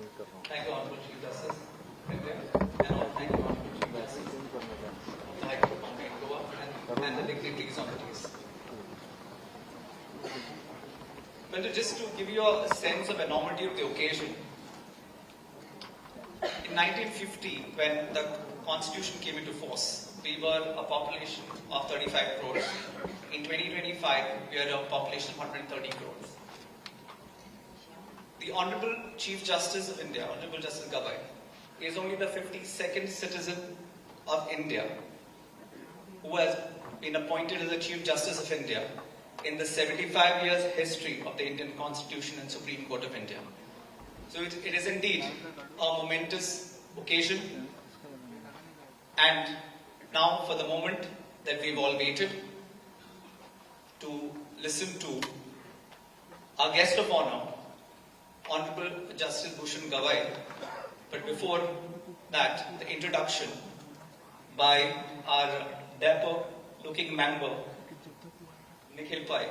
Thank you, Honorable Chief Justice India, and thank you, Honorable Chief Justice of the High Court of Konkani and Goa, and the dignitaries on the case. Well, just to give you a sense of enormity of the occasion, in 1950, when the Constitution came into force, we were a population of 35 crores. In 2025, we are a population of 130 crores. The Honorable Chief Justice of India, Honorable Justice Gavai, is only the 52nd citizen of India who has been appointed as the Chief Justice of India in the 75 years history of the Indian Constitution and Supreme Court of India. So it is indeed a momentous occasion, and now for the moment that we've all waited to listen to our guest of honor, Honorable Justice Bhushan Gavai. But before that, the introduction by our dapper-looking member, Nikhil Pai.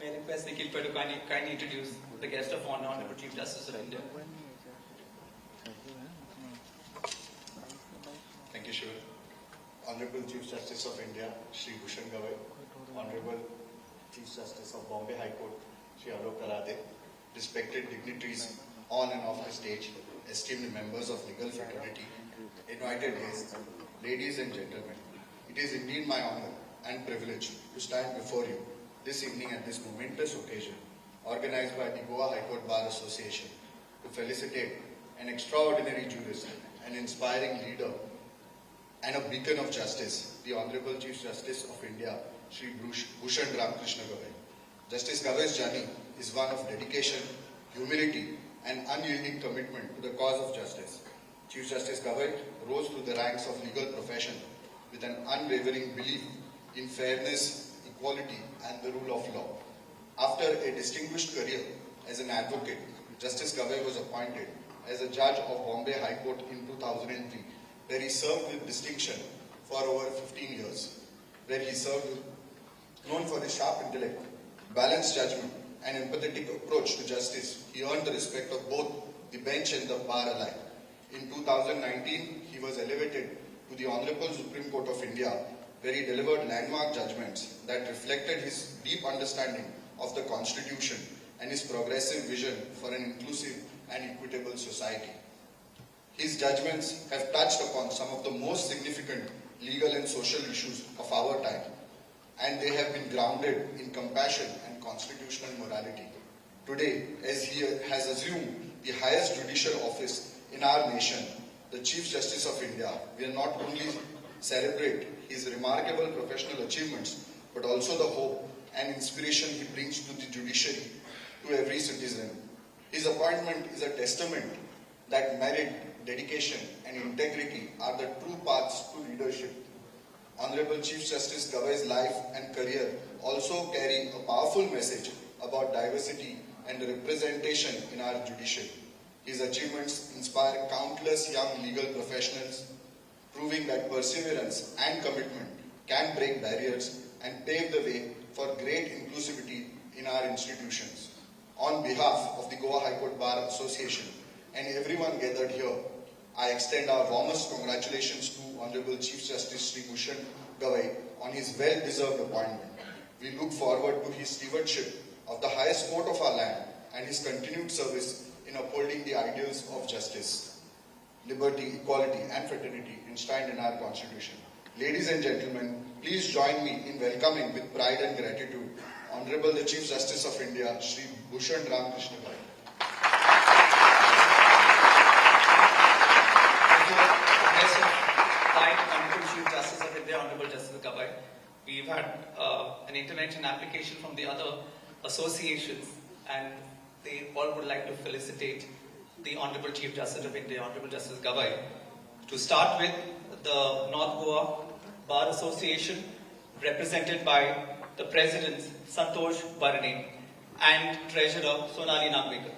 May I request Nikhil Pai to kindly introduce the guest of honor, Honorable Chief Justice of India. Thank you, Shiva. Honorable Chief Justice of India, Shri Bhushan Gavai. Honorable Chief Justice of Bombay High Court, Shri Alok Karade. Respected dignitaries on and off the stage, esteemed members of legal fraternity, invited guests, ladies and gentlemen. It is indeed my honor and privilege to stand before you this evening at this momentous occasion organized by the Goa High Court Bar Association to felicitate an extraordinary jurist, an inspiring leader, and a beacon of justice, the Honorable Chief Justice of India, Shri Bhushan Ramakrishna Gavai. Justice Gavai's journey is one of dedication, humility, and unyielding commitment to the cause of justice. Chief Justice Gavai rose through the ranks of legal profession with an unwavering belief in fairness, equality, and the rule of law. After a distinguished career as an advocate, Justice Gavai was appointed as a judge of Bombay High Court in 2003, where he served with distinction for over 15 years, known for his sharp intellect, balanced judgment, and empathetic approach to justice. He earned the respect of both the bench and the bar alike. In 2019, he was elevated to the Honorable Supreme Court of India, where he delivered landmark judgments that reflected his deep understanding of the Constitution and his progressive vision for an inclusive and equitable society. His judgments have touched upon some of the most significant legal and social issues of our time, and they have been grounded in compassion and constitutional morality. Today, as he has assumed the highest judicial office in our nation, the Chief Justice of India, we not only celebrate his remarkable professional achievements, but also the hope and inspiration he brings to the judiciary, to every citizen. His appointment is a testament that merit, dedication, and integrity are the true paths to leadership. Honorable Chief Justice Gavai's life and career also carry a powerful message about diversity and representation in our judiciary. His achievements inspire countless young legal professionals, proving that perseverance and commitment can break barriers and pave the way for great inclusivity in our institutions. On behalf of the Goa High Court Bar Association and everyone gathered here, I extend our warmest congratulations to Honorable Chief Justice Shri Bhushan Gavai on his well-deserved appointment. We look forward to his stewardship of the highest court of our land and his continued service in upholding the ideals of justice, liberty, equality, and fraternity enshrined in our Constitution. Ladies and gentlemen, please join me in welcoming with pride and gratitude Honorable the Chief Justice of India, Shri Bhushan Ramakrishna Gavai. Chief Justice of India, Honorable Justice Gavai. We've had an intervention application from the other associations, and they all would like to felicitate the Honorable Chief Justice of India, Honorable Justice Gavai. To start with, the North Goa Bar Association, represented by the President Santosh Barne and Treasurer Sonali Nagwekar.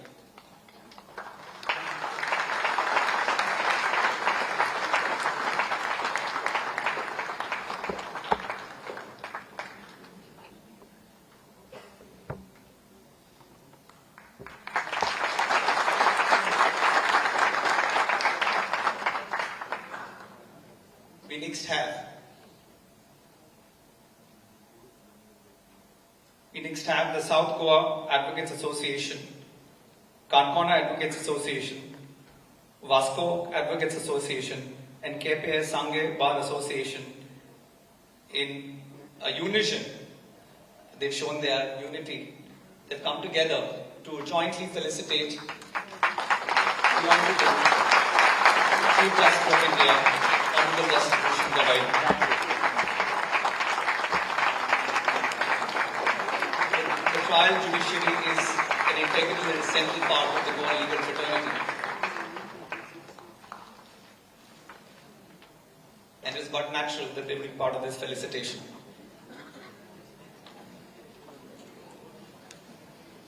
next have the South Goa Advocates Association, Konkani Advocates Association, Vasco Advocates Association, and KPS Sanghe Bar Association. In a unison, they've shown their unity. They've come together to jointly felicitate the Honorable Chief Justice of India, Honorable Justice Bhushan Gavai. The trial judiciary is an integral and central part of the Goa legal fraternity. And it is but natural that they will be part of this felicitation.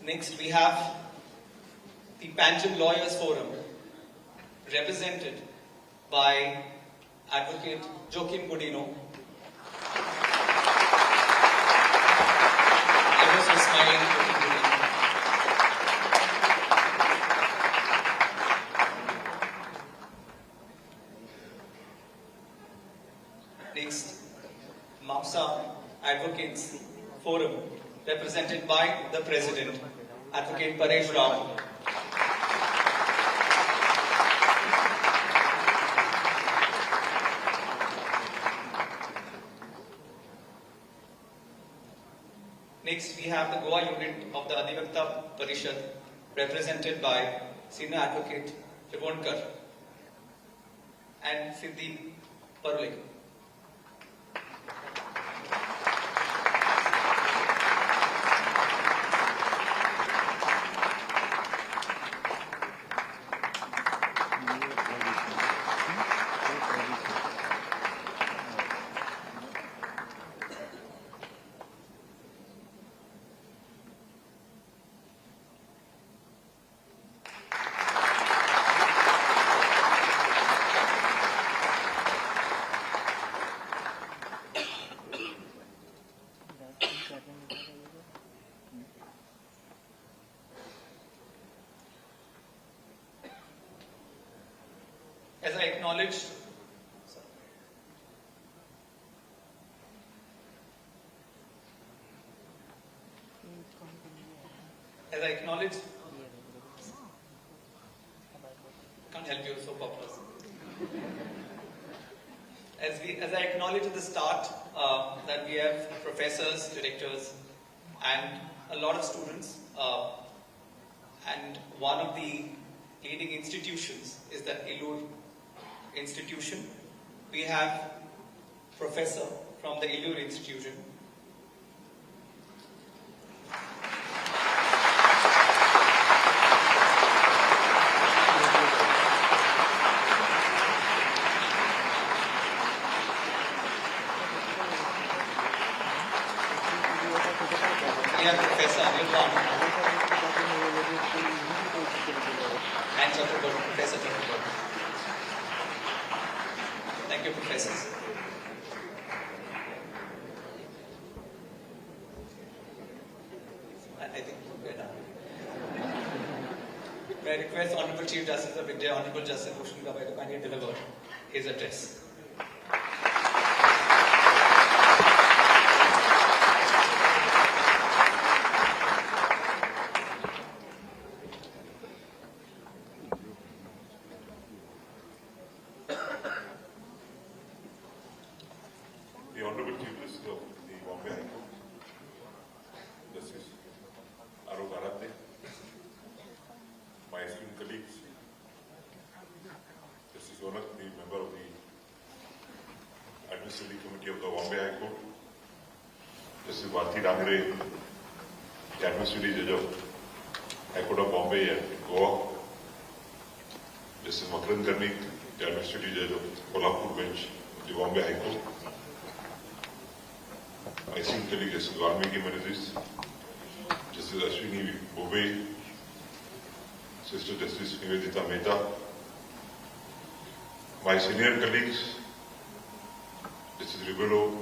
Next, we have the Panjim Lawyers Forum, represented by Advocate Joaquin Godino. Ever so smiling, Joaquin Godino. Next, MAPSA Advocates Forum, represented by the President, Advocate Paresh Rao. Next, we have the Goa unit of the Adhivakta Parishad, represented by Senior Advocate Trivonkar and Siddhi Parulek. As I acknowledge, can't help you, so popular. As I acknowledge at the start that we have professors, directors, and a lot of students, and one of the leading institutions is the Illur institution. We have professor from the Illur institution. We have Professor Nirvan and Professor Chakraborty. Thank you, professors. I think we're done. May I request Honorable Chief Justice of India, Honorable Justice Bhushan Gavai, to kindly deliver his address. The Honorable Chief Justice of the Bombay High Court, Justice Arog Aradde, my esteemed colleagues, Justice Onak, the member of the Administrative Committee of the Bombay High Court, Justice Bharti Dangre, the Administrative Judge of High Court of Bombay and Goa, Justice Makarand Karnik, the Administrative Judge of Kolhapur Bench of the Bombay High Court, my esteemed colleague Justice Valmiki Menzies, Justice Ashwini Bobey, Sister Justice Nivedita Mehta, my senior colleagues, Justice Ribelo,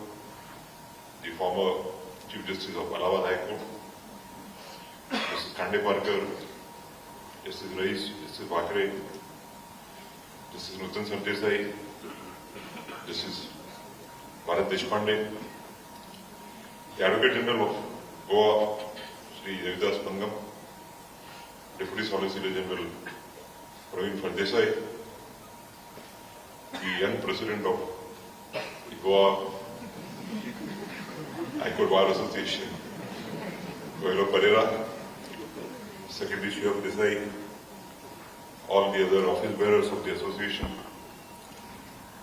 the former Chief Justice of Allahabad High Court, Justice Khande Parkar, Justice Rais, Justice Bakre, Justice Nutan Santesai, Justice Bharat Deshpande, the Advocate General of Goa, Sri Ravidas Pangam, Deputy Solicitor General Praveen Fardesai, the young President of the Goa High Court Bar Association, Goelo Pereira, Secretary Shiv Desai, all the other office bearers of the association,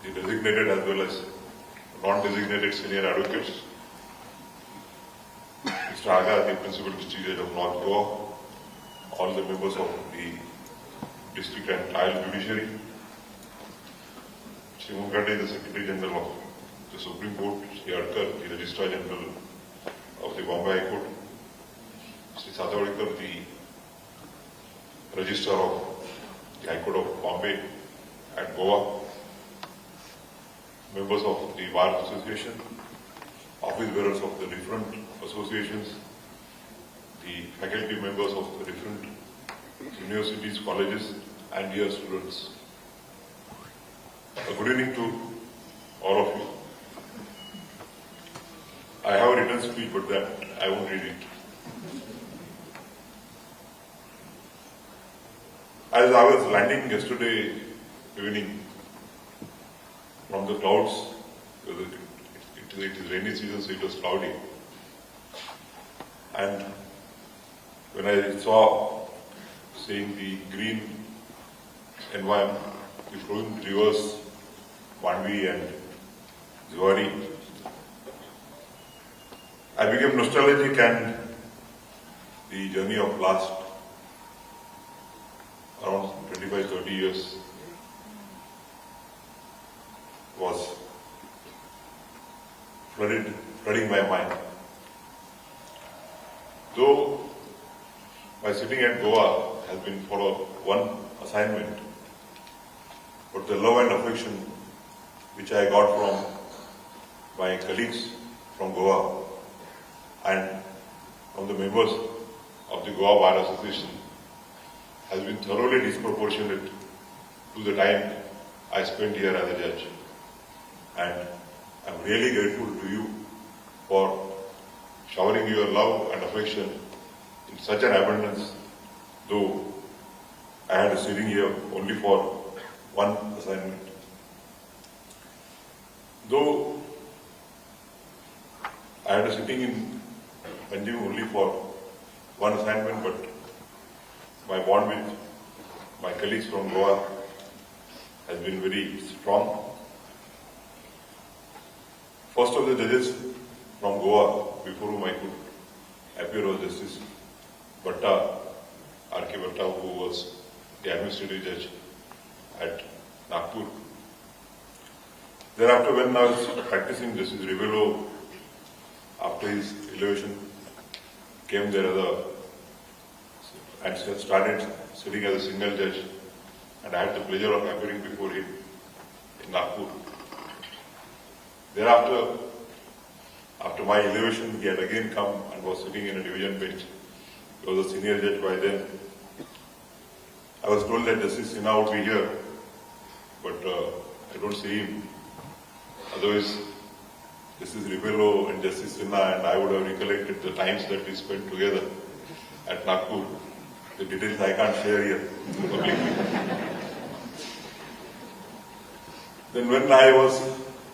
the designated as well as non-designated senior advocates, Mr. Aga, the Principal District Judge of North Goa, all the members of the District and Trial Judiciary, Sri Konkani, the Secretary General of the Supreme Court, Sri Adkar, the Registrar General of the Bombay High Court, Sri Satawalekar, the Registrar of the High Court of Bombay at Goa, members of the Bar Association, office bearers of the different associations, the faculty members of the different universities, colleges, and dear students. Good evening to all of you. I have a written speech, but that I won't read it. As I was landing yesterday evening from the clouds, it is rainy season, so it was cloudy. And when I saw, seeing the green environment, the flowing rivers, Manvi and Gavai, I became nostalgic, and the journey of last around 25-30 years was flooding my mind. Though my sitting at Goa has been for one assignment, but the love and affection which I got from my colleagues from Goa and from the members of the Goa Bar Association has been thoroughly disproportionate to the time I spent here as a judge. And I'm really grateful to you for showering your love and affection in such an abundance, though I had a sitting here only for one assignment. Though I had a sitting in Panjim only for one assignment, but my bond with my colleagues from Goa has been very strong. First of the judges from Goa, before whom I could appear, was Justice Bhatta, R.K. Bhatta, who was the administrative judge at Nagpur. Thereafter, when I was practicing, Justice Ribello, after his elevation, came there and started sitting as a single judge, and I had the pleasure of appearing before him in Nagpur. Thereafter, after my elevation, he had again come and was sitting in a division bench. He was a senior judge by then. I was told that Justice Sinha would be here, but I don't see him. Otherwise, Justice Ribello and Justice Sinha and I would have recollected the times that we spent together at Nagpur. The details I can't share here publicly. Then when I was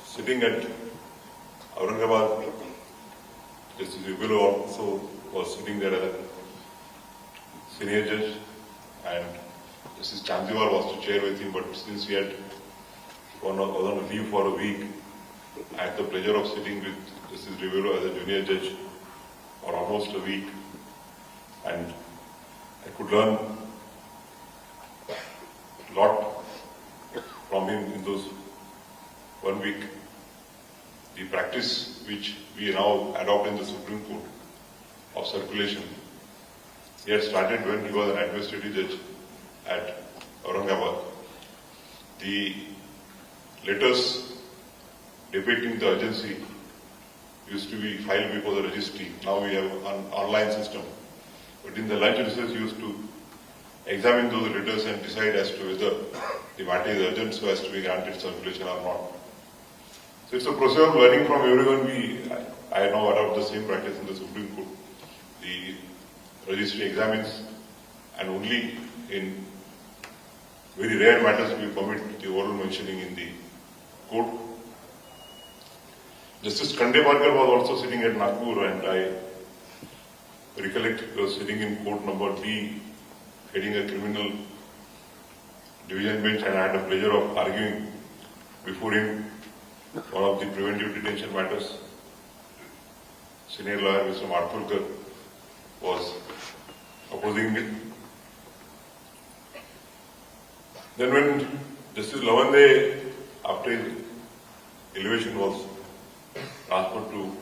sitting at Aurangabad, Justice Ribello also was sitting there as a senior judge, and Justice Chandiwal was to chair with him, but since he had was on leave for a week, I had the pleasure of sitting with Justice Ribello as a junior judge for almost a week, and I could learn a lot from him in those 1 week. The practice which we now adopt in the Supreme Court of circulation, he had started when he was an administrative judge at Aurangabad. The letters depicting the urgency used to be filed before the registry. Now we have an online system. But in the lunch recess, used to examine those letters and decide as to whether the matter is urgent so as to be granted circulation or not. So it's a process of learning from everyone. I now adopt the same practice in the Supreme Court. The registry examines, and only in very rare matters we permit the oral mentioning in the court. Justice Kande Parkar was also sitting at Nagpur, and I recollect he was sitting in court number B, heading a criminal division bench, and I had the pleasure of arguing before him one of the preventive detention matters. Senior lawyer Mr. Marthurkar was opposing me. Then when Justice Lavande, after his elevation, was transferred to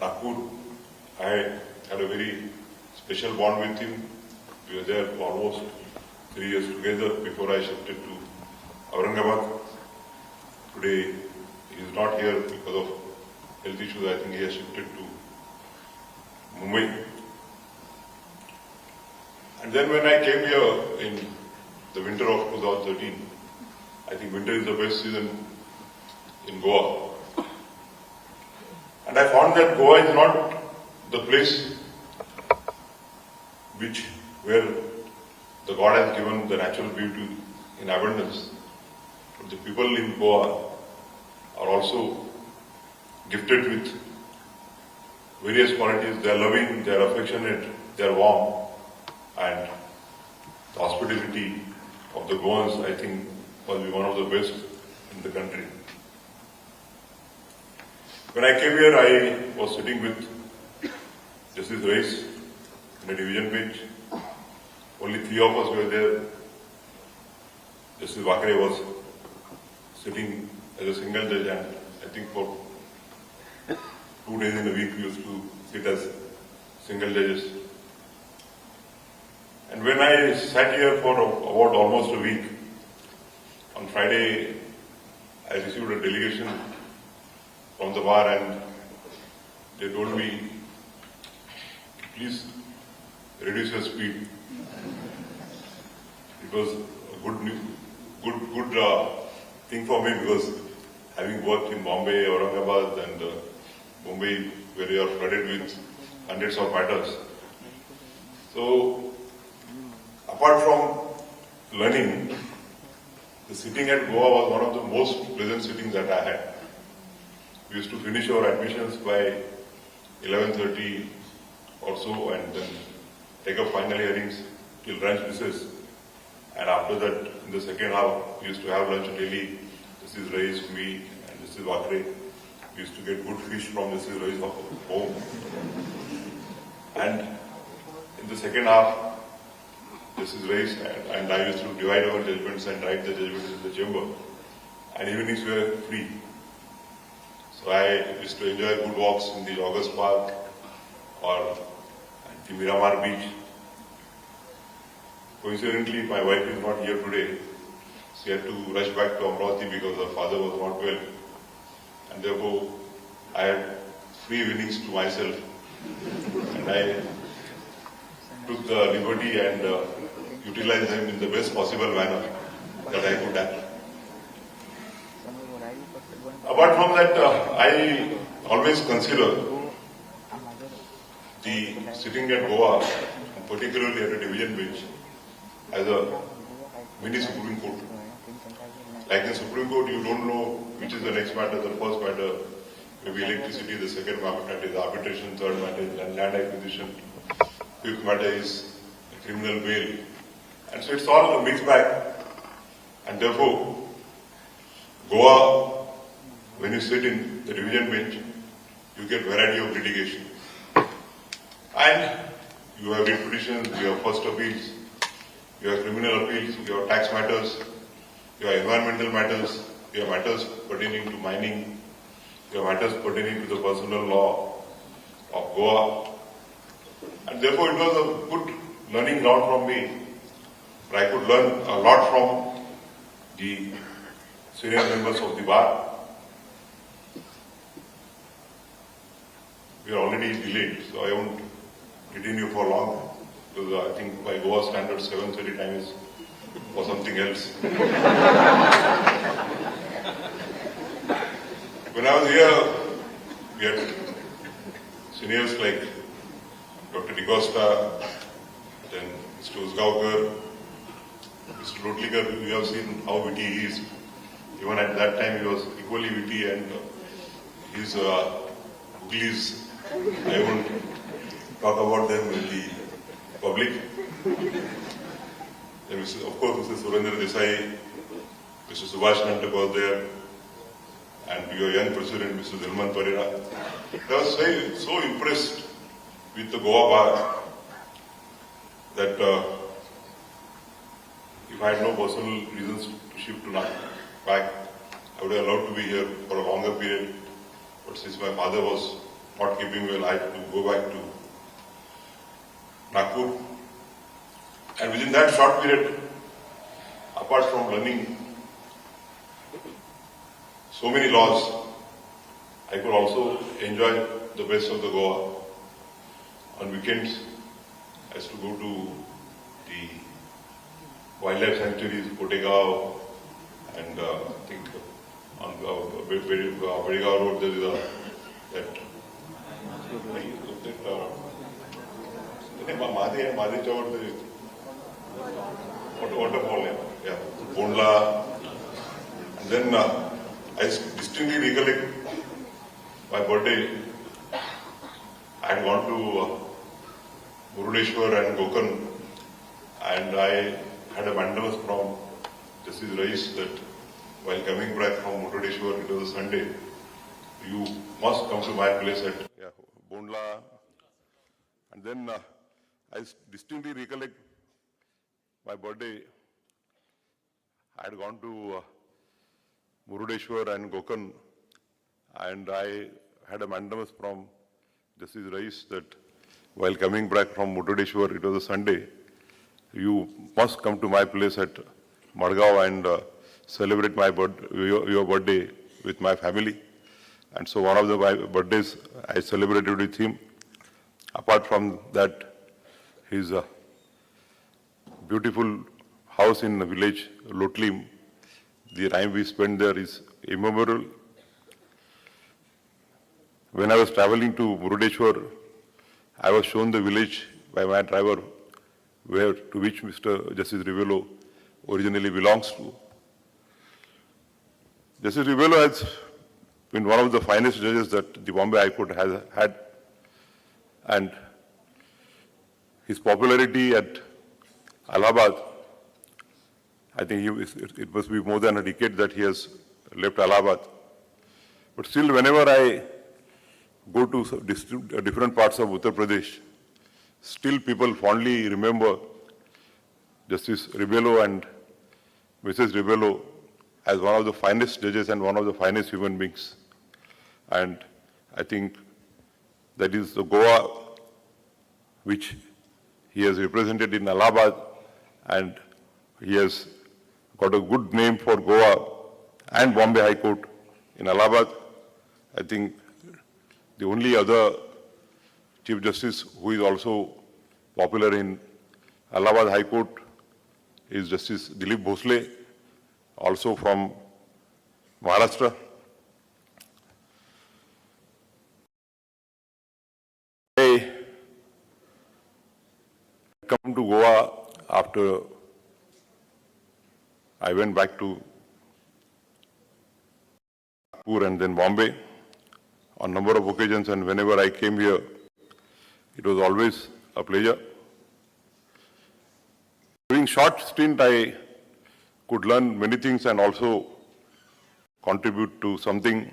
Nagpur, I had a very special bond with him. We were there for almost 3 years together before I shifted to Aurangabad. Today, he is not here because of health issues. I think he has shifted to Mumbai. And then when I came here in the winter of 2013, I think winter is the best season in Goa. And I found that Goa is not the place where the God has given the natural beauty in abundance. But the people in Goa are also gifted with various qualities. They are loving, they are affectionate, they are warm, and the hospitality of the Goans, I think, must be one of the best in the country. When I came here, I was sitting with Justice Reis in a division bench. Only 3 of us were there. Justice Vakre was sitting as a single judge, and I think for 2 days in a week we used to sit as single judges. And when I sat here for about almost a week, on Friday I received a delegation from the bar, and they told me, please reduce your speed. It was a good thing for me, because having worked in Bombay, Aurangabad and Mumbai, where you are flooded with hundreds of matters. So, apart from learning, the sitting at Goa was one of the most pleasant sittings that I had. We used to finish our admissions by 11:30 or so, and then take up final hearings till lunch recess. And after that, in the second half, we used to have lunch daily. This is Reis, me, and this is Vakre. We used to get good fish from this is Reis home. And in the second half, this is Reis, and I used to divide our judgments and write the judgments in the chamber. And evenings were free. So I used to enjoy good walks in the August Park or at the Miramar Beach. Coincidentally, my wife is not here today. She had to rush back to Amravati because her father was not well. And therefore, I had free evenings to myself. And I took the liberty and utilized them in the best possible manner that I could have. Apart from that, I always consider the sitting at Goa, particularly at a division bench, as a mini Supreme Court. Like in Supreme Court, you don't know which is the next matter. The first matter may be electricity, the second matter is arbitration, third matter is land acquisition, fifth matter is criminal bail. And so it's all a mixed bag. And therefore, Goa, when you sit in the division bench, you get variety of litigation. And you have writ petitions, you have first appeals, you have criminal appeals, you have tax matters, you have environmental matters, you have matters pertaining to mining, you have matters pertaining to the personal law of Goa. And therefore it was a good learning ground from me, where I could learn a lot from the senior members of the bar. We are already delayed, so I won't detain you for long, because I think by Goa standards 7:30 time is for something else. When I was here, we had seniors like Dr. DeCosta, then Mr. Usgaonkar, Mr. Rotlikar. We have seen how witty he is. Even at that time, he was equally witty, and his googlies, I won't talk about them in the public. Then, of course, Mr. Surendra Desai, Mr. Subhash Nantak was there, and your young president, Mr. Dilman Parera. I was so impressed with the Goa bar that if I had no personal reasons to shift to back, I would have allowed to be here for a longer period. But since my father was not keeping well, I had to go back to Nagpur. And within that short period, apart from learning so many laws, I could also enjoy the best of the Goa. On weekends, I used to go to the wildlife sanctuaries, Kotegaon, and I think on Bedigaon Road there is that Madhi Chowar, waterfall, yeah, Bondla. And then I distinctly recollect my birthday. I had gone to Murudeshwar and Konkan, and I had a mandala from Justice Rais that while coming back from Murudeshwar, it was a Sunday, you must come to my place at Bondla. And then I distinctly recollect my birthday. I had gone to Murudeshwar and Konkan, and I had a mandala from Justice Rais that while coming back from Murudeshwar, it was a Sunday, you must come to my place at Madgaon and celebrate my your birthday with my family. And so one of the birthdays I celebrated with him. Apart from that, his beautiful house in the village, Lotlim, the time we spent there is immemorable. When I was traveling to Murudeshwar, I was shown the village by my driver to which Mr. Justice Rivelo originally belongs to. Justice Rivelo has been one of the finest judges that the Bombay High Court has had, and his popularity at Allahabad, I think it must be more than a decade that he has left Allahabad. But still, whenever I go to different parts of Uttar Pradesh, still people fondly remember Justice Ribello and Mrs. Ribello as one of the finest judges and one of the finest human beings. And I think that is the Goa which he has represented in Allahabad, and he has got a good name for Goa and Bombay High Court in Allahabad. I think the only other Chief Justice who is also popular in Allahabad High Court is Justice Dilip Bhosle, also from Maharashtra. I come to Goa after I went back to Nagpur and then Bombay on a number of occasions, and whenever I came here, it was always a pleasure. During short stint, I could learn many things and also contribute to something.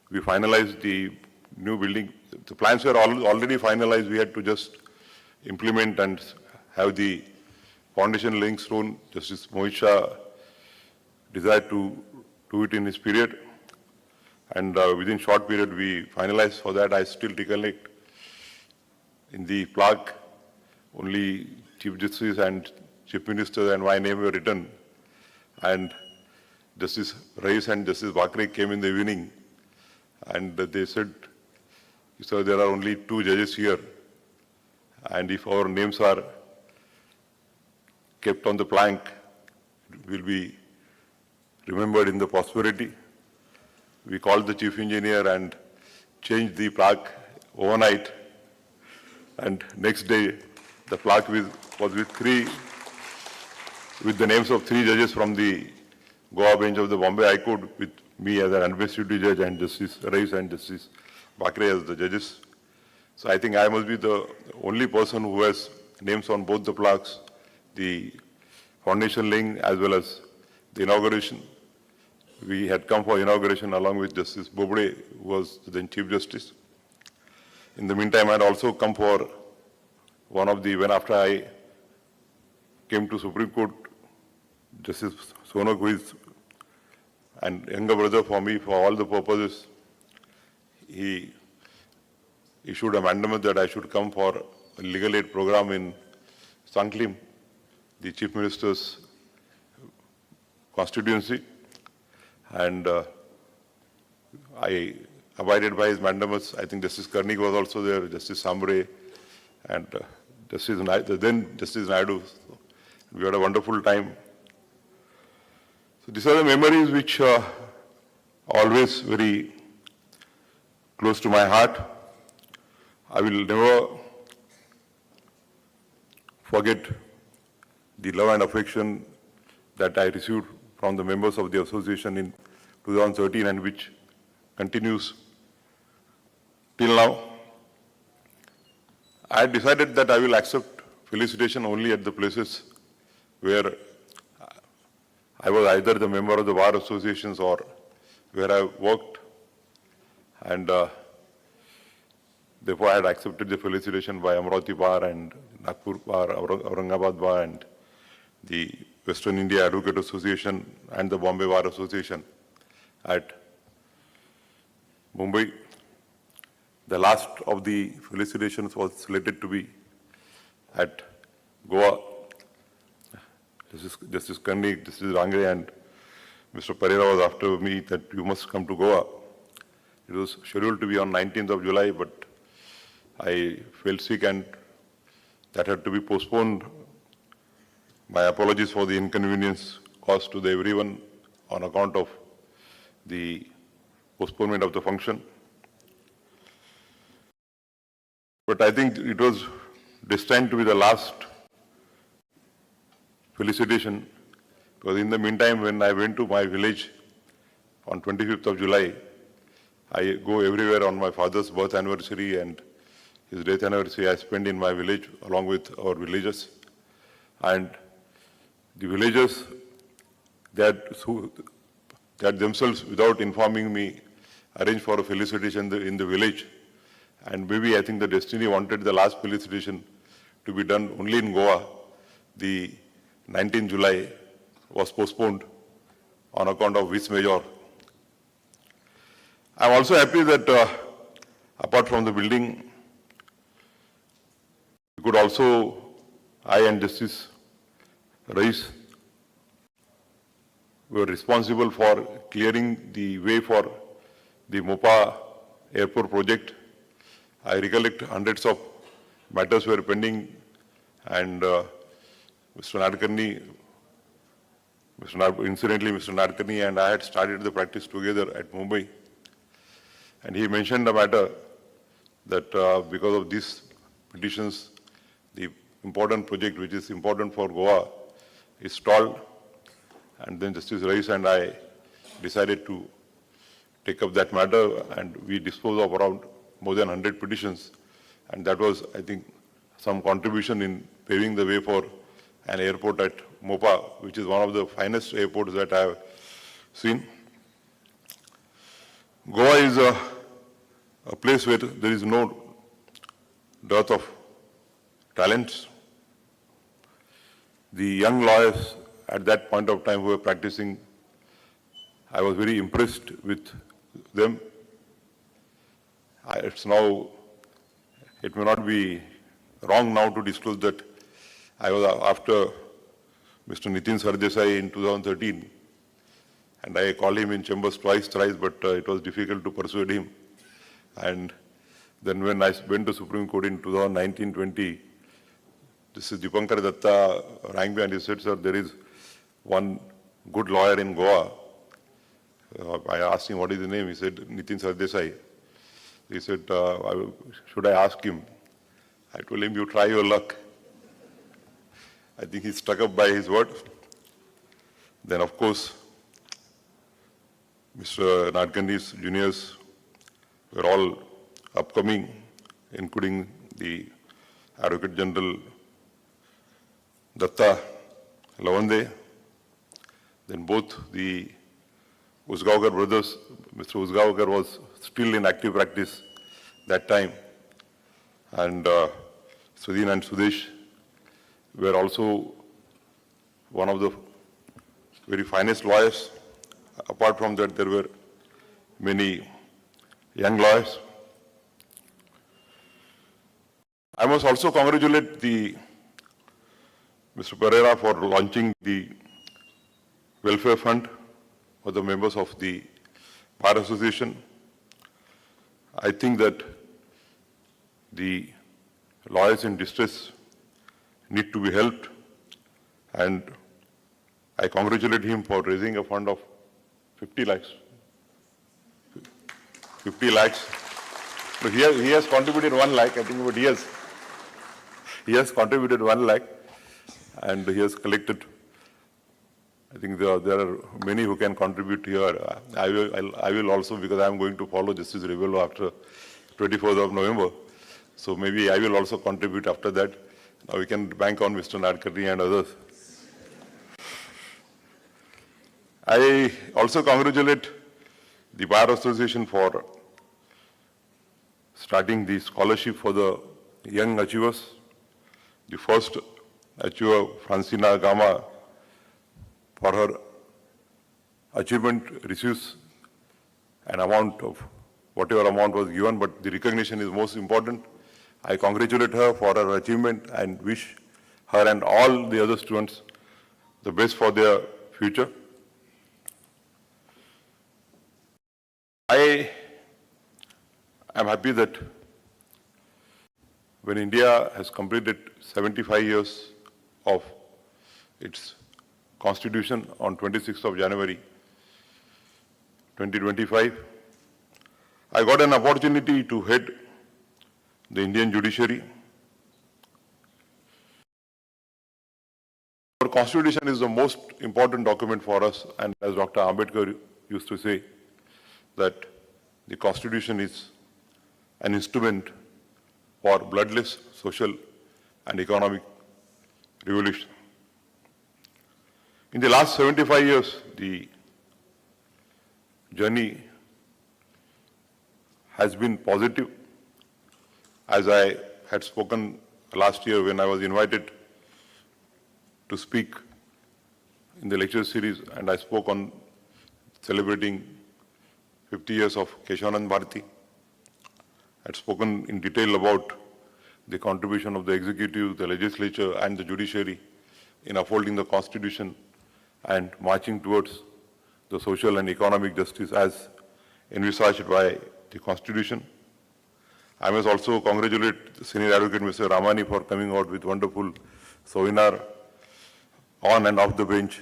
We finalized the new building. The plans were already finalized. We had to just implement and have the foundation laying stone. Justice Mohit Shah desired to do it in his period. And within short period, we finalized for that. I still recollect in the plaque, only Chief Justice and Chief Minister and my name were written. And Justice Rais and Justice Bakre came in the evening, and they said, "Sir, there are only 2 judges here, and if our names are kept on the plank, it will be remembered in the prosperity." we called the chief engineer and changed the plaque overnight. And next day, the plaque was with the names of 3 judges from the Goa bench of the Bombay High Court, with me as an administrative judge and Justice Rais and Justice Bakre as the judges. So I think I must be the only person who has names on both the plaques, the foundation laying as well as the inauguration. We had come for inauguration along with Justice Bobde, who was then Chief Justice. In the meantime, I had also come for one of the, when after I came to Supreme Court, Justice Sonak, who is an younger brother for me for all the purposes, he issued a mandament that I should come for a legal aid program in Sanklim, the Chief Minister's constituency. And I abided by his mandamus. I think Justice Karnik was also there, Justice Sambre, and then Justice Naidu. We had a wonderful time. So these are the memories which are always very close to my heart. I will never forget the love and affection that I received from the members of the association in 2013 and which continues till now. I had decided that I will accept felicitation only at the places where I was either the member of the bar associations or where I worked, and therefore I had accepted the felicitation by Amravati Bar and Nagpur Bar, Aurangabad Bar and the Western India Advocate Association and the Bombay Bar Association at Mumbai. The last of the felicitations was slated to be at Goa. Justice Konkani, Justice Rangre and Mr. Pereira was after me that you must come to Goa. It was scheduled to be on 19th of July, but I fell sick and that had to be postponed. My apologies for the inconvenience caused to everyone on account of the postponement of the function. But I think it was destined to be the last felicitation, because in the meantime, when I went to my village on 25th of July, I go everywhere on my father's birth anniversary and his death anniversary I spend in my village along with our villagers. And the villagers that themselves, without informing me, arranged for a felicitation in the village. And maybe I think the destiny wanted the last felicitation to be done only in Goa. The 19th July was postponed on account of vis major. I'm also happy that apart from the building, we could also, I and Justice Rais were responsible for clearing the way for the Mopa airport project. I recollect hundreds of matters were pending, and Mr. Nadkarni, incidentally Mr. Nadkarni and I had started the practice together at Mumbai. And he mentioned the matter that because of these petitions, the important project which is important for Goa is stalled. And then Justice Rais and I decided to take up that matter, and we disposed of around more than 100 petitions. And that was, I think, some contribution in paving the way for an airport at Mopa, which is one of the finest airports that I have seen. Goa is a place where there is no dearth of talents. The young lawyers at that point of time who were practicing, I was very impressed with them. It may not be wrong now to disclose that I was after Mr. Nitin Sardesai in 2013, and I called him in chambers twice, thrice, but it was difficult to persuade him. And then when I went to Supreme Court in 2019-20, this is Dipankar Datta rang me and he said, sir, there is one good lawyer in Goa, I asked him what is the name. He said Nitin Sardesai. He said, should I ask him? I told him, you try your luck. I think he stuck up by his word. Then, of course, Mr. Nadkarni's juniors were all upcoming, including the Advocate General Datta Lavande. Then both the Usgaonkar brothers, Mr. Usgaonkar was still in active practice that time, and Sudhin and Sudesh were also one of the very finest lawyers. Apart from that, there were many young lawyers. I must also congratulate Mr. Pereira for launching the welfare fund for the members of the Bar Association. I think that the lawyers in distress need to be helped, and I congratulate him for raising a fund of 50 lakhs. 50 lakhs. So he has contributed 1 lakh, I think, but he has contributed 1 lakh, and he has collected. I think there are many who can contribute here. I will also, because I am going to follow Justice Rebello after 24th of November. So maybe I will also contribute after that. Now we can bank on Mr. Nadkarni and others. I also congratulate the Bar Association for starting the scholarship for the young achievers. The first achiever, Francina Gama, for her achievement receives an amount of whatever amount was given, but the recognition is most important. I congratulate her for her achievement and wish her and all the other students the best for their future. I am happy that when India has completed 75 years of its Constitution on 26th of January 2025, I got an opportunity to head the Indian judiciary. Our Constitution is the most important document for us, and as Dr. Ambedkar used to say, that the Constitution is an instrument for bloodless social and economic revolution. In the last 75 years, the journey has been positive. As I had spoken last year when I was invited to speak in the lecture series, and I spoke on celebrating 50 years of Keshavanand Bharati. I had spoken in detail about the contribution of the executive, the legislature, and the judiciary in upholding the Constitution and marching towards the social and economic justice as envisaged by the Constitution. I must also congratulate the Senior Advocate Mr. Ramani for coming out with wonderful seminar on and off the bench.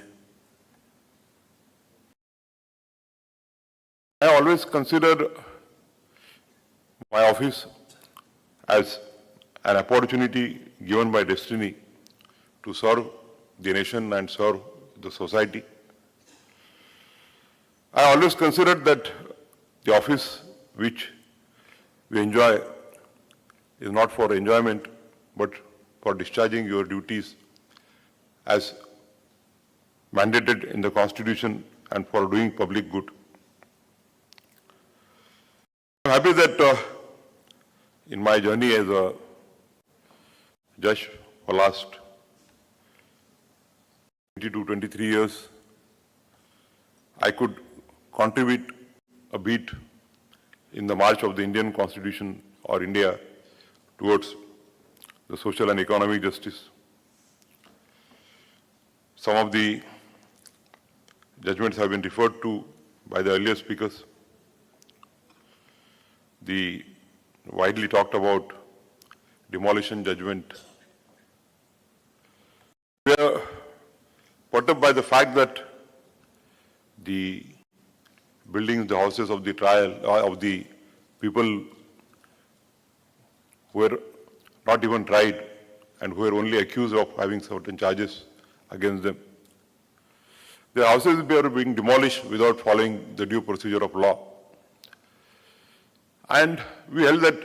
I always consider my office as an opportunity given by destiny to serve the nation and serve the society. I always considered that the office which we enjoy is not for enjoyment, but for discharging your duties as mandated in the Constitution and for doing public good. I'm happy that in my journey as a judge for last 22-23 years, I could contribute a bit in the march of the Indian Constitution or India towards the social and economic justice. Some of the judgments have been referred to by the earlier speakers. The widely talked about demolition judgment. We are put up by the fact that the building the houses of the trial, of the people who were not even tried and who were only accused of having certain charges against them. Their houses were being demolished without following the due procedure of law. And we held that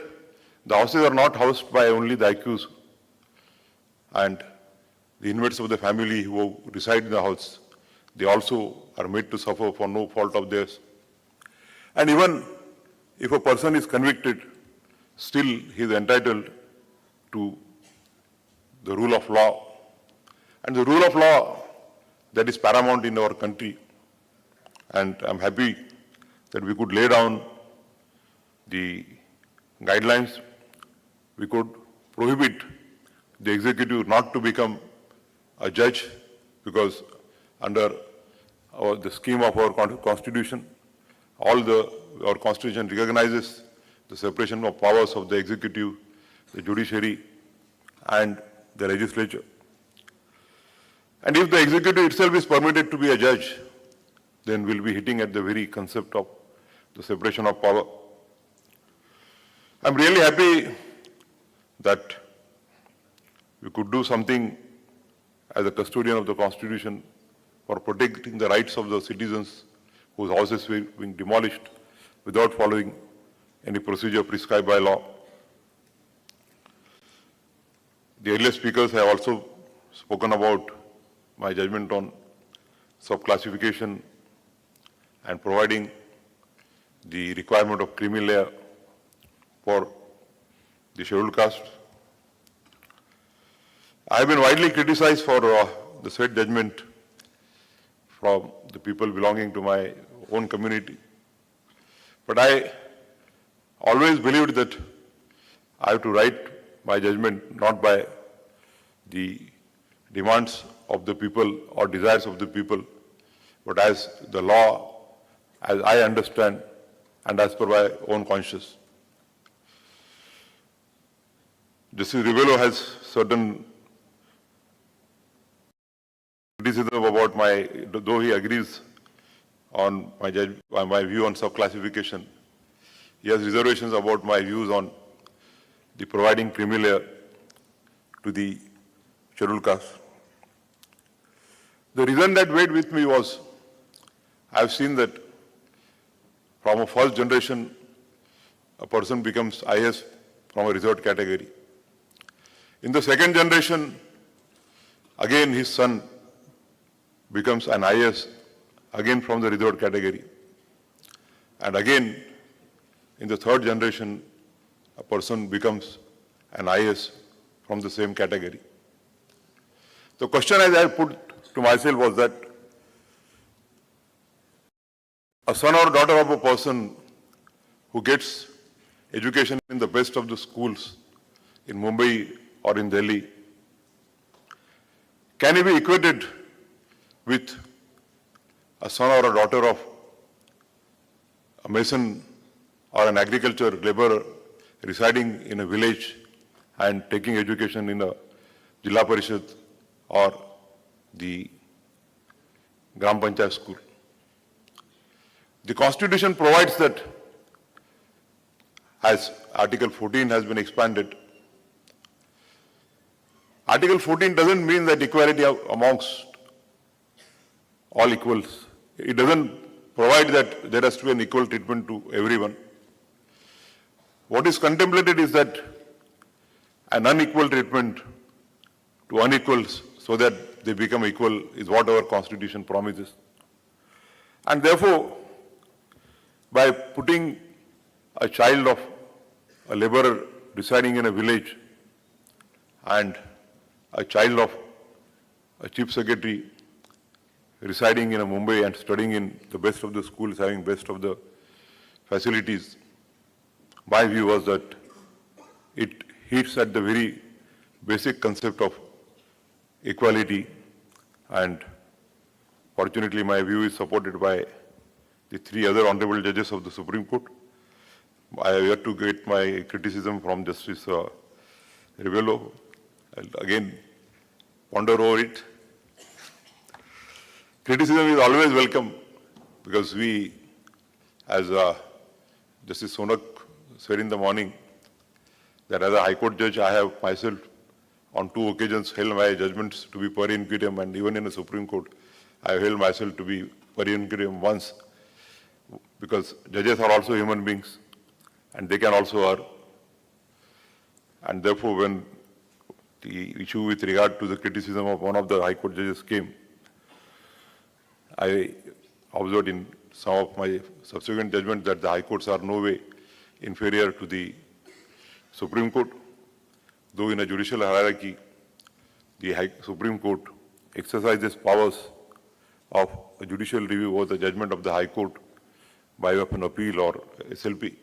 the houses are not housed by only the accused and the inmates of the family who reside in the house. They also are made to suffer for no fault of theirs. And even if a person is convicted, still he is entitled to the rule of law. And the rule of law that is paramount in our country. And I'm happy that we could lay down the guidelines. We could prohibit the executive not to become a judge, because under the scheme of our constitution, our constitution recognizes the separation of powers of the executive, the judiciary, and the legislature. And if the executive itself is permitted to be a judge, then we'll be hitting at the very concept of the separation of power. I'm really happy that we could do something as a custodian of the Constitution for protecting the rights of the citizens whose houses were being demolished without following any procedure prescribed by law. The earlier speakers have also spoken about my judgment on sub-classification and providing the requirement of creamy layer for the scheduled caste. I have been widely criticized for the said judgment from the people belonging to my own community. But I always believed that I have to write my judgment not by the demands of the people or desires of the people, but as the law, as I understand, and as per my own conscience. Justice Rivelo has certain criticism about though he agrees on my view on sub-classification, he has reservations about my views on the providing creamy layer to the scheduled caste. The reason that weighed with me was, I have seen that from a first generation, a person becomes IS from a reserved category. In the second generation, again his son becomes an IS, again from the reserved category. And again, in the third generation, a person becomes an IS from the same category. The question as I put to myself was that a son or daughter of a person who gets education in the best of the schools in Mumbai or in Delhi, can he be equated with a son or a daughter of a mason or an agriculture laborer residing in a village and taking education in a Jilla Parishad or the Gram Panchayat school? The Constitution provides that, as Article 14 has been expanded, Article 14 doesn't mean that equality amongst all equals. It doesn't provide that there has to be an equal treatment to everyone. What is contemplated is that an unequal treatment to unequals so that they become equal is what our Constitution promises. And therefore, by putting a child of a laborer residing in a village and a child of a chief secretary residing in a Mumbai and studying in the best of the schools, having best of the facilities, my view was that it hits at the very basic concept of equality, and fortunately my view is supported by the three other honorable judges of the Supreme Court. I have yet to get my criticism from Justice Rivelo. I'll again ponder over it. Criticism is always welcome because we as Justice Sonak said in the morning, that as a High Court judge, I have myself on 2 occasions held my judgments to be per inquirium, and even in the Supreme Court, I have held myself to be per inquirium once, because judges are also human beings, and they can also err. And therefore, when the issue with regard to the criticism of one of the High Court judges came, I observed in some of my subsequent judgments that the High Courts are no way inferior to the Supreme Court, though in a judicial hierarchy, the Supreme Court exercises powers of a judicial review over the judgment of the High Court by way of an appeal or SLP.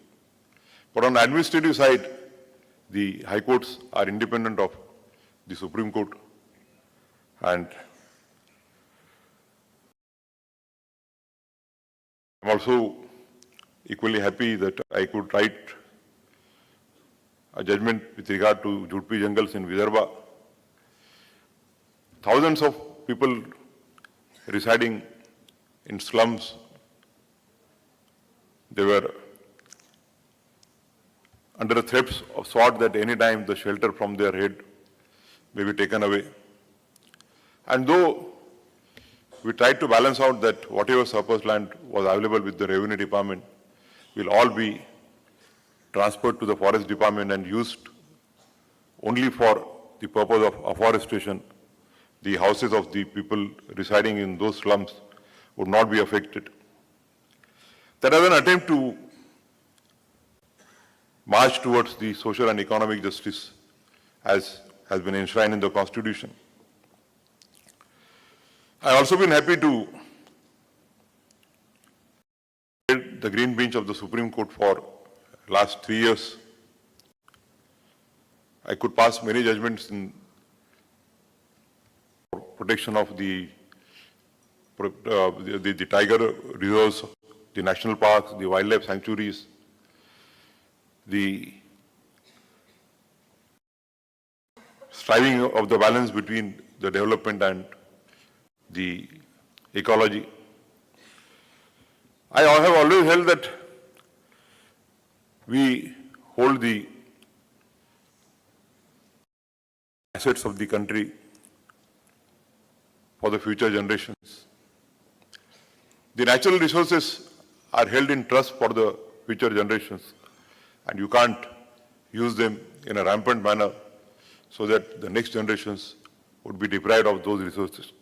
But on the administrative side, the High Courts are independent of the Supreme Court, and I'm also equally happy that I could write a judgment with regard to Jhutpi jungles in Vidarbha. Thousands of people residing in slums, they were under the threats of sword that any time the shelter from their head may be taken away. And though we tried to balance out that whatever surplus land was available with the Revenue Department will all be transferred to the Forest Department and used only for the purpose of afforestation, the houses of the people residing in those slums would not be affected. That was an attempt to march towards the social and economic justice as has been enshrined in the Constitution. I have also been happy to lead the green bench of the Supreme Court for last 3 years. I could pass many judgments in protection of the tiger reserves, the national parks, the wildlife sanctuaries, the striving of the balance between the development and the ecology. I have always held that we hold the assets of the country for the future generations. The natural resources are held in trust for the future generations, and you can't use them in a rampant manner so that the next generations would be deprived of those resources.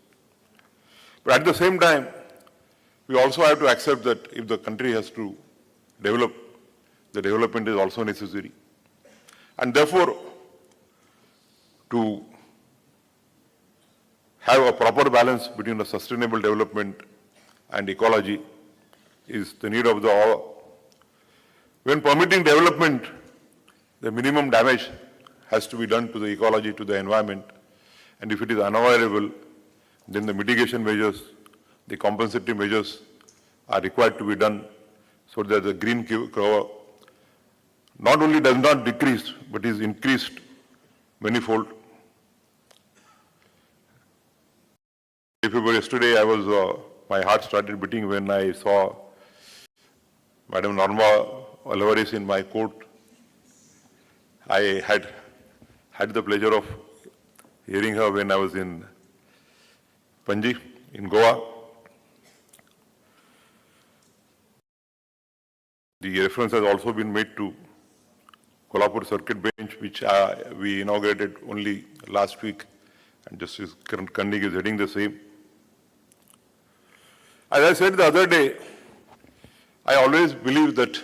But at the same time, we also have to accept that if the country has to develop, the development is also necessary. And therefore, to have a proper balance between a sustainable development and ecology is the need of the hour. When permitting development, the minimum damage has to be done to the ecology, to the environment, and if it is unavoidable, then the mitigation measures, the compensatory measures are required to be done so that the green cover not only does not decrease, but is increased manifold. If it were yesterday, my heart started beating when I saw Madam Norma Alvarez in my court. I had the pleasure of hearing her when I was in Panji, in Goa. The reference has also been made to Kolhapur Circuit Bench, which we inaugurated only last week, and Justice Konkani is heading the same. As I said the other day, I always believe that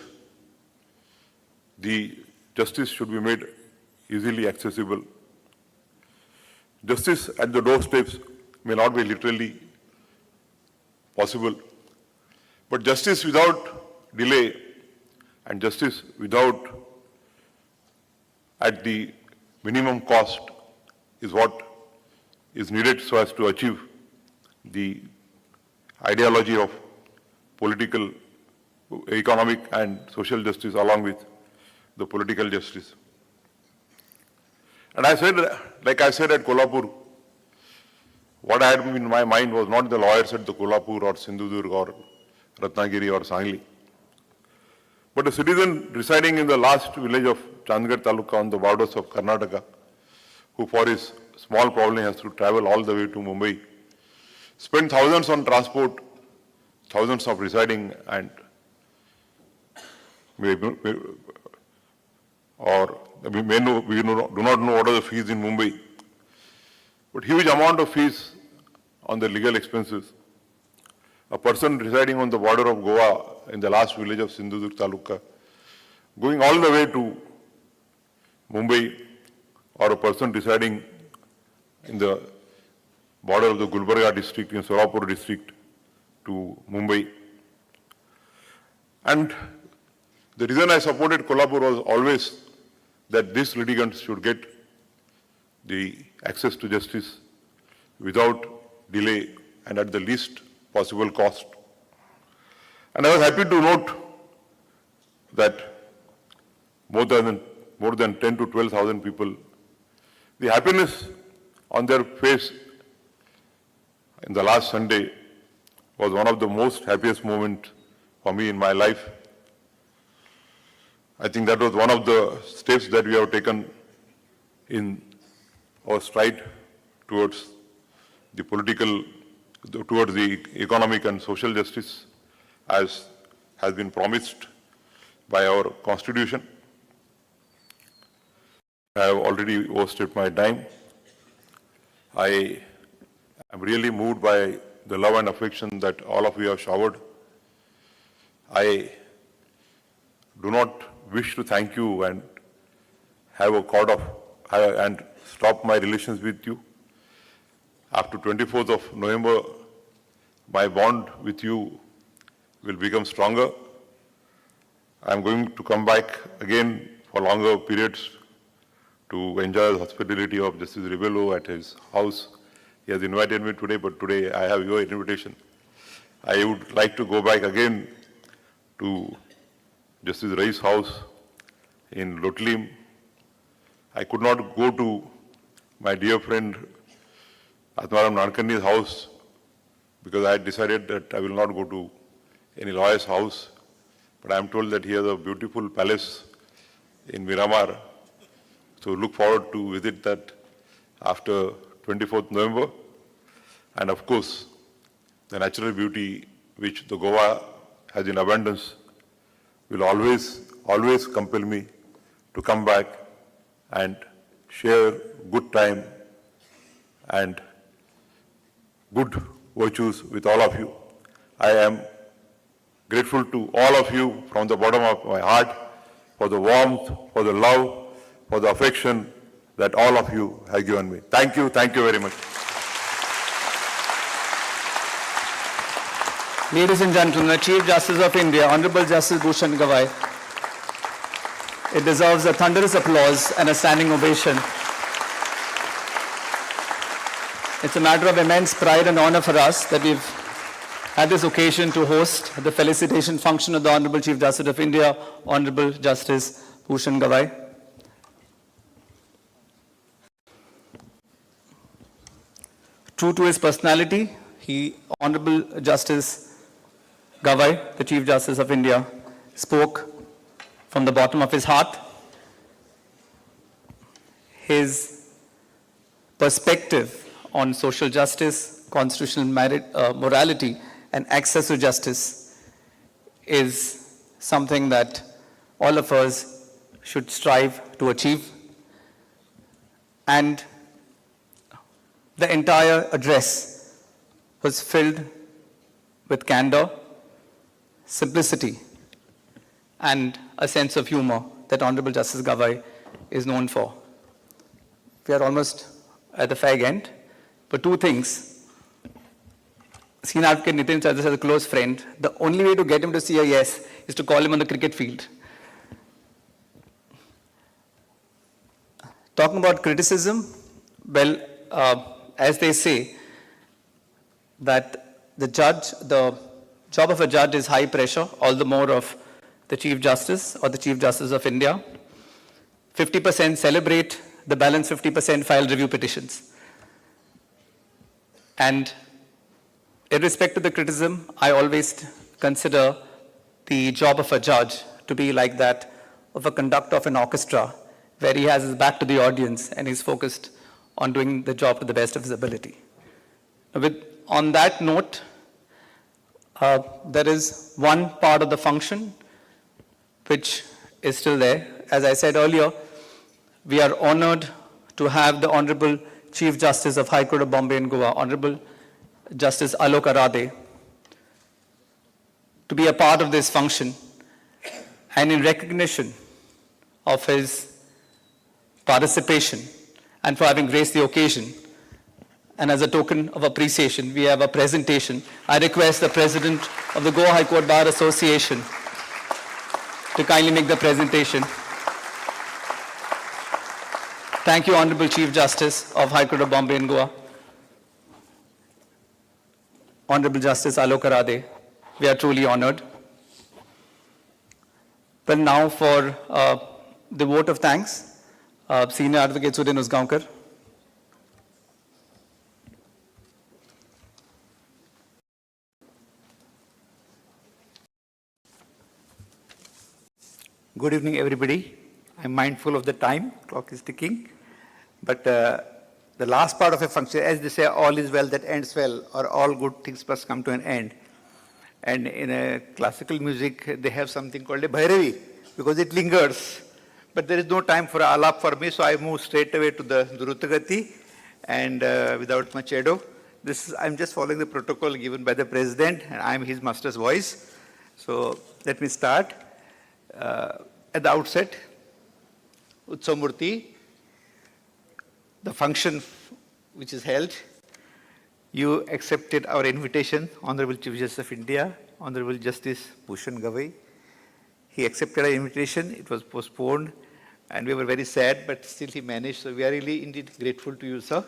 the justice should be made easily accessible. Justice at the doorsteps may not be literally possible, but justice without delay and justice without at the minimum cost is what is needed so as to achieve the ideology of political, economic and social justice along with the political justice. And I said, like I said at Kolhapur, what I had in my mind was not the lawyers at the Kolhapur or Sindhudurg or Ratnagiri or Sangli. But a citizen residing in the last village of Chandgarh Taluka on the borders of Karnataka, who for his small problem has to travel all the way to Mumbai, spend thousands on transport, thousands of residing, and we do not know what are the fees in Mumbai, but huge amount of fees on the legal expenses. A person residing on the border of Goa in the last village of Sindhudurg Taluka, going all the way to Mumbai, or a person residing in the border of the Gulbarga district in Solapur district to Mumbai. And the reason I supported Kolhapur was always that these litigants should get the access to justice without delay and at the least possible cost. And I was happy to note that more than 10 to 12,000 people, the happiness on their face in the last Sunday was one of the most happiest moments for me in my life. I think that was one of the steps that we have taken in our stride towards the towards the economic and social justice as has been promised by our constitution. I have already overstayed my time. I am really moved by the love and affection that all of you have showered. I do not wish to thank you and have a and stop my relations with you. After 24th of November, my bond with you will become stronger. I am going to come back again for longer periods to enjoy the hospitality of Justice Ribello at his house. He has invited me today, but today I have your invitation. I would like to go back again to Justice Rai's house in Lotlim. I could not go to my dear friend Atmaram Nankani's house because I had decided that I will not go to any lawyer's house. But I am told that he has a beautiful palace in Miramar. So look forward to visit that after 24th November. And of course, the natural beauty which the Goa has in abundance will always compel me to come back and share good time and good virtues with all of you. I am grateful to all of you from the bottom of my heart for the warmth, for the love, for the affection that all of you have given me. Thank you very much. Ladies and gentlemen, the Chief Justice of India, Honorable Justice Bhushan Gavai. It deserves a thunderous applause and a standing ovation. It's a matter of immense pride and honor for us that we've had this occasion to host the felicitation function of the Honorable Chief Justice of India, Honorable Justice Bhushan Gavai. True to his personality, Honorable Justice Gavai, the Chief Justice of India, spoke from the bottom of his heart. His perspective on social justice, constitutional morality, and access to justice is something that all of us should strive to achieve. And the entire address was filled with candor, simplicity, and a sense of humor that Honorable Justice Gavai is known for. We are almost at the fag end, but two things. Senior Advocate Nitin Chadha is a close friend. The only way to get him to say a yes is to call him on the cricket field. Talking about criticism, well, as they say, that the job of a judge is high pressure, all the more of the Chief Justice or the Chief Justice of India. 50% celebrate, the balance 50% file review petitions. And irrespective of the criticism, I always consider the job of a judge to be like that of a conductor of an orchestra, where he has his back to the audience and he's focused on doing the job to the best of his ability. On that note, there is one part of the function which is still there. As I said earlier, we are honored to have the Honorable Chief Justice of High Court of Bombay and Goa, Honorable Justice Alok Arade, to be a part of this function, and in recognition of his participation and for having graced the occasion, and as a token of appreciation, we have a presentation. I request the President of the Goa High Court Bar Association to kindly make the presentation. Thank you, Honorable Chief Justice of High Court of Bombay and Goa. Honorable Justice Alok Arade, we are truly honored. Well, now for the vote of thanks, Senior Advocate Sudhin Usgaonkar. Good evening, everybody. I'm mindful of the time, clock is ticking. But the last part of a function, as they say, all is well that ends well, or all good things must come to an end. And in a classical music, they have something called a Bhairavi, because it lingers. But there is no time for alap for me, so I move straight away to the Durutagati, and without much ado. I'm just following the protocol given by the President, and I'm his master's voice. So let me start. At the outset, Utsamurti, the function which is held, you accepted our invitation, Honorable Chief Justice of India, Honorable Justice Bhushan Gavai. He accepted our invitation, it was postponed, and we were very sad, but still he managed, so we are really indeed grateful to you, sir.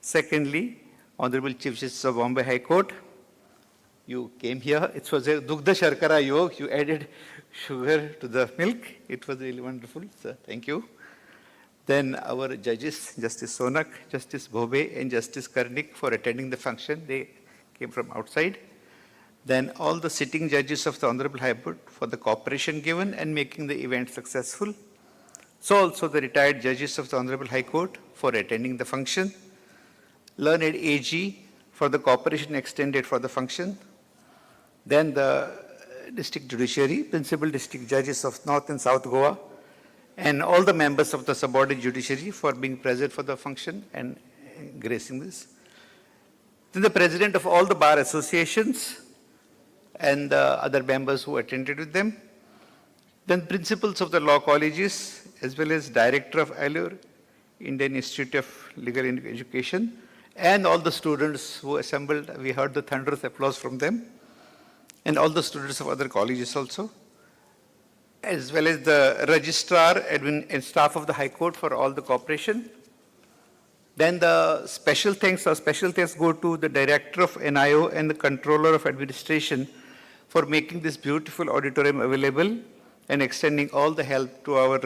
Secondly, Honorable Chief Justice of Bombay High Court, you came here. It was a Dugdha Sharkara Yog. You added sugar to the milk. It was really wonderful, sir. Thank you. Then our judges, Justice Sonak, Justice Bhobe, and Justice Karnik, for attending the function. They came from outside. Then all the sitting judges of the Honorable High Court for the cooperation given and making the event successful. So also the retired judges of the Honorable High Court for attending the function. Learned AG for the cooperation extended for the function. Then the district judiciary, principal district judges of North and South Goa, and all the members of the subordinate judiciary for being present for the function and gracing this. Then the president of all the bar associations and the other members who attended with them. Then principals of the law colleges, as well as director of ALUR, Indian Institute of Legal Education, and all the students who assembled. We heard the thunderous applause from them. And all the students of other colleges also, as well as the registrar and staff of the High Court for all the cooperation. Then the special thanks go to the director of NIO and the controller of administration for making this beautiful auditorium available and extending all the help to our